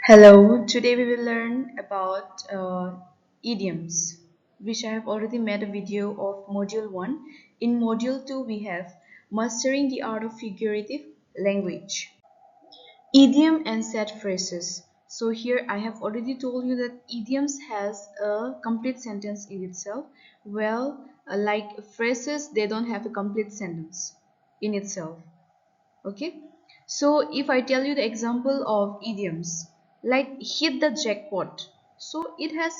Hello, today we will learn about idioms, which I have already made a video of module 1. In module 2, we have mastering the art of figurative language. Idiom and set phrases. So here I have already told you that idioms has a complete sentence in itself. Well, like phrases, they don't have a complete sentence in itself. Okay, so if I tell you the example of idioms like hit the jackpot, so it has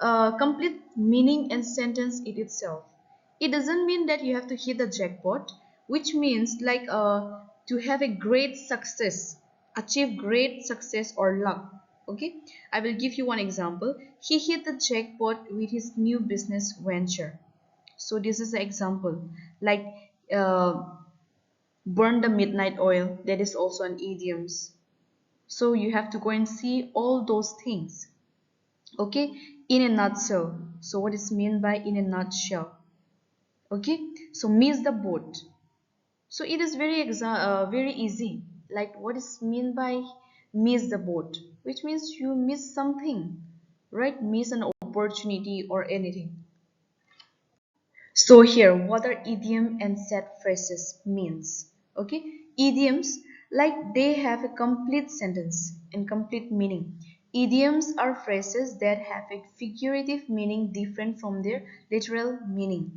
a complete meaning and sentence in itself. It doesn't mean that you have to hit the jackpot, which means like to have a great success, achieve great success or luck. Okay, I will give you one example. He hit the jackpot with his new business venture. So this is the example, like uh, burn the midnight oil, that is also an idioms. So you have to go and see all those things. Okay, in a nutshell. So what is meant by in a nutshell? Okay, so miss the boat. So it is very easy. Like what is meant by miss the boat, which means you miss something, right? Miss an opportunity or anything. So here, what are idiom and set phrases means? Okay, idioms, like they have a complete sentence and complete meaning. Idioms are phrases that have a figurative meaning different from their literal meaning,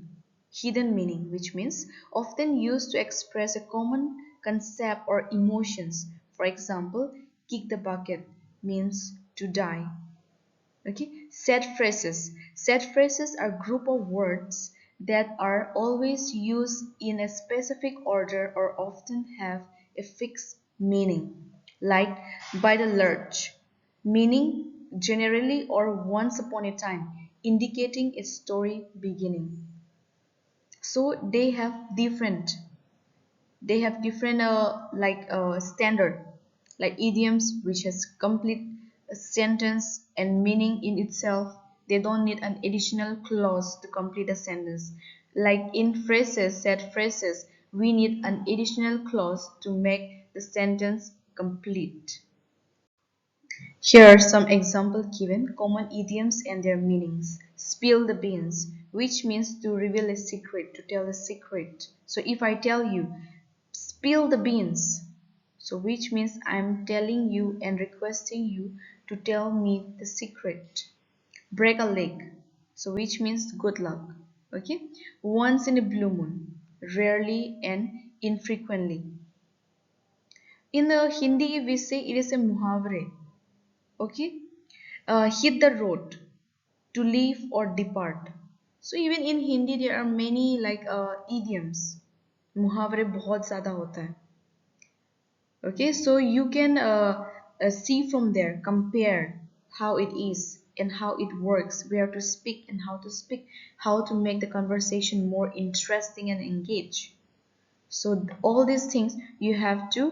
hidden meaning, which means often used to express a common concept or emotions. For example, kick the bucket means to die. Okay, set phrases are group of words that are always used in a specific order or often have a fixed meaning, like by the lurch, meaning generally or once upon a time, indicating a story beginning. So they have different standard, like idioms which has complete sentence and meaning in itself. They don't need an additional clause to complete a sentence. Like in phrases, set phrases, we need an additional clause to make the sentence complete. Here are some examples given: common idioms and their meanings. Spill the beans, which means to reveal a secret, to tell a secret. So if I tell you, spill the beans, so which means I'm telling you and requesting you to tell me the secret. Break a leg, so which means good luck. Okay, once in a blue moon, rarely and infrequently. In the Hindi we say it is a muhavre. Okay, hit the road, to leave or depart. So even in Hindi there are many idioms. मुहावरे बहुत ज़्यादा होता है. Okay, so you can see from there, compare how it is and how it works, where to speak and how to speak, how to make the conversation more interesting and engage. So all these things you have to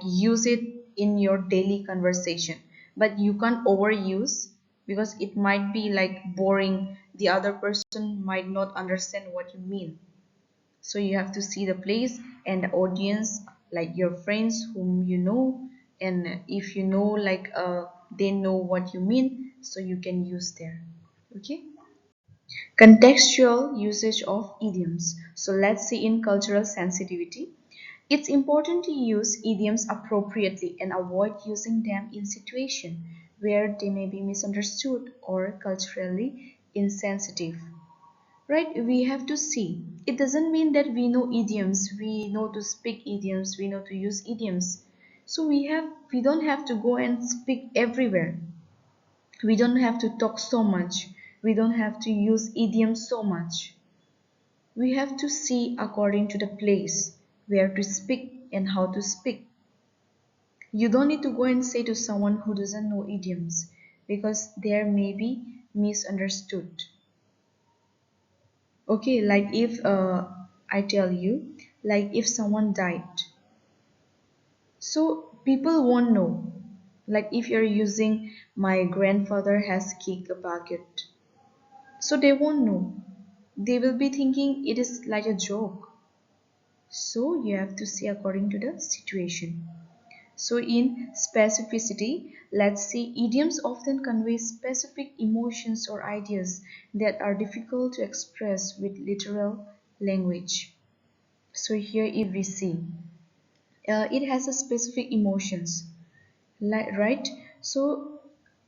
use it in your daily conversation, but you can't overuse because it might be like boring. The other person might not understand what you mean. So you have to see the place and the audience, like your friends whom you know, and if you know they know what you mean, so you can use there. Okay. Contextual usage of idioms. So let's see in cultural sensitivity. It's important to use idioms appropriately and avoid using them in situations where they may be misunderstood or culturally insensitive. Right? We have to see. It doesn't mean that we know idioms, we know to speak idioms, we know to use idioms. So we don't have to go and speak everywhere. We don't have to talk so much. We don't have to use idioms so much. We have to see according to the place where to speak and how to speak. You don't need to go and say to someone who doesn't know idioms because they may be misunderstood. Okay, like if I tell you, like if someone died, so people won't know. Like if you're using my grandfather has kicked a bucket, so they won't know. They will be thinking it is like a joke. So you have to see according to the situation. So in specificity, let's see, idioms often convey specific emotions or ideas that are difficult to express with literal language. So here if we see, it has a specific emotions, right? So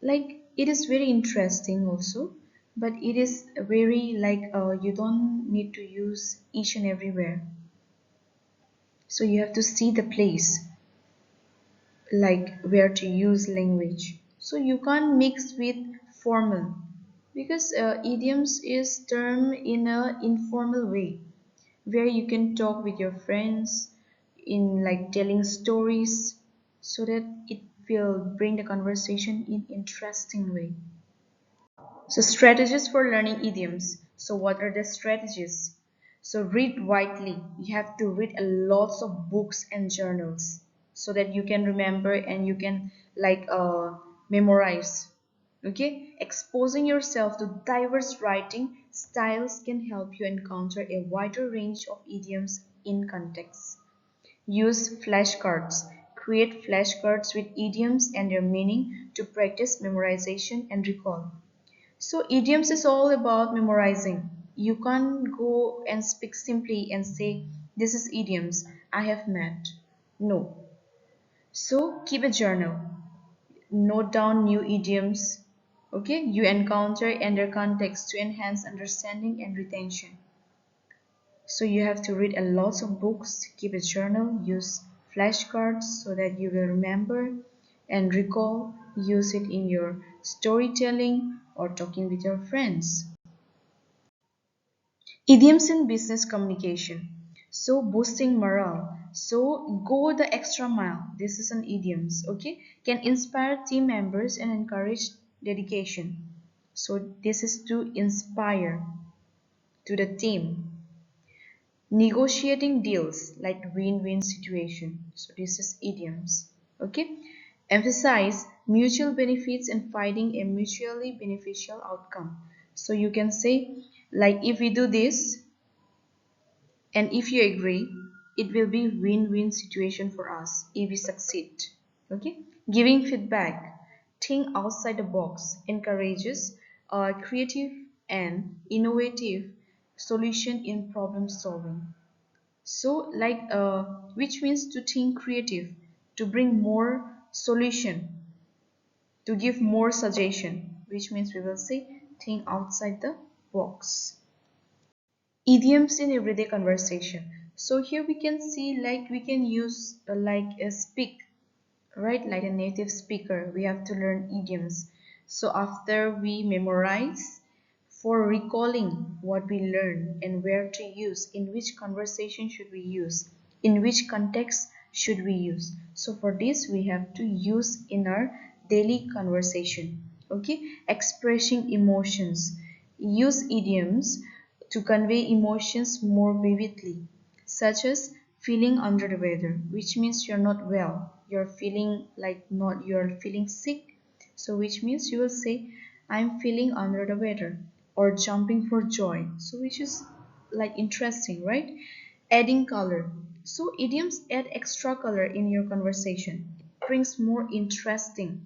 like it is very interesting also, but it is very like you don't need to use each and everywhere. So you have to see the place like where to use language. So you can't mix with formal because idioms is term in a informal way where you can talk with your friends in like telling stories so that it will bring the conversation in interesting way. So strategies for learning idioms. So what are the strategies? So read widely. You have to read a lots of books and journals so that you can remember and you can like memorize. Okay, exposing yourself to diverse writing styles can help you encounter a wider range of idioms in context. Use flashcards. Create flashcards with idioms and their meaning to practice memorization and recall. So idioms is all about memorizing. You can't go and speak simply and say, this is idioms I have met. No. So keep a journal. Note down new idioms. Okay, you encounter and their context to enhance understanding and retention. So you have to read a lot of books, keep a journal, use flashcards so that you will remember and recall, use it in your storytelling or talking with your friends. Idioms in business communication. So boosting morale. So go the extra mile. This is an idioms, okay? Can inspire team members and encourage dedication. So this is to inspire to the team. Negotiating deals like win-win situation. So this is idioms, okay? Emphasize mutual benefits and finding a mutually beneficial outcome. So you can say like if we do this, and if you agree, it will be win-win situation for us if we succeed. Okay? Giving feedback, think outside the box, encourages creative and innovative solution in problem solving. So, like, which means to think creative, to bring more solution, to give more suggestion, which means we will say think outside the box. Idioms in everyday conversation. So here we can see like we can use like a speak, right? Like a native speaker, we have to learn idioms. So after we memorize, for recalling what we learn and where to use, in which conversation should we use, in which context should we use. So for this we have to use in our daily conversation. Okay, expressing emotions. Use idioms to convey emotions more vividly, such as feeling under the weather, which means you're not well, you're feeling like not you're feeling sick. So which means you will say I'm feeling under the weather, or jumping for joy, so which is like interesting, right? Adding color. So idioms add extra color in your conversation. It brings more interesting.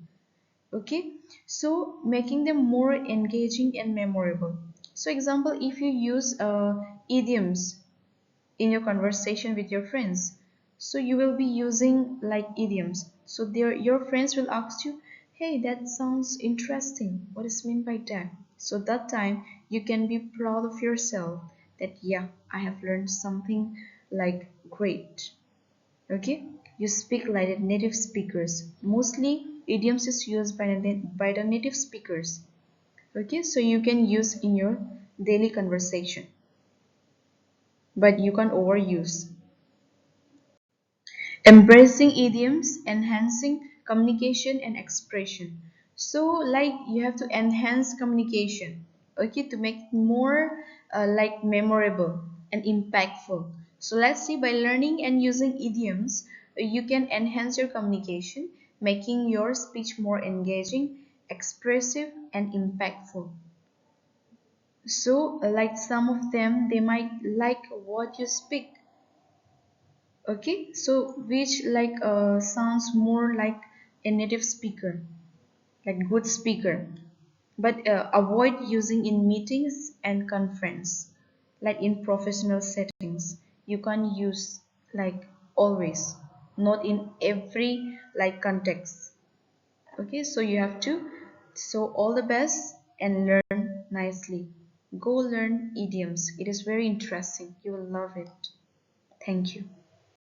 Okay, so making them more engaging and memorable. So example, if you use idioms in your conversation with your friends, so you will be using like idioms, so your friends will ask you, hey, that sounds interesting, what is meant by that? So that time you can be proud of yourself that yeah, I have learned something like great. Okay, you speak like the native speakers. Mostly idioms is used by the native speakers. Okay, so you can use in your daily conversation, but you can overuse. Embracing idioms, enhancing communication and expression. So like you have to enhance communication, okay, to make it more like memorable and impactful. So let's see, by learning and using idioms, you can enhance your communication, making your speech more engaging, expressive and impactful. So like some of them, they might like what you speak. Okay, so which like sounds more like a native speaker, like good speaker, but avoid using in meetings and conference, like in professional settings. You can't use like always, not in every like context. Okay, so you have to. So all the best and learn nicely. Go learn idioms. It is very interesting. You will love it. Thank you.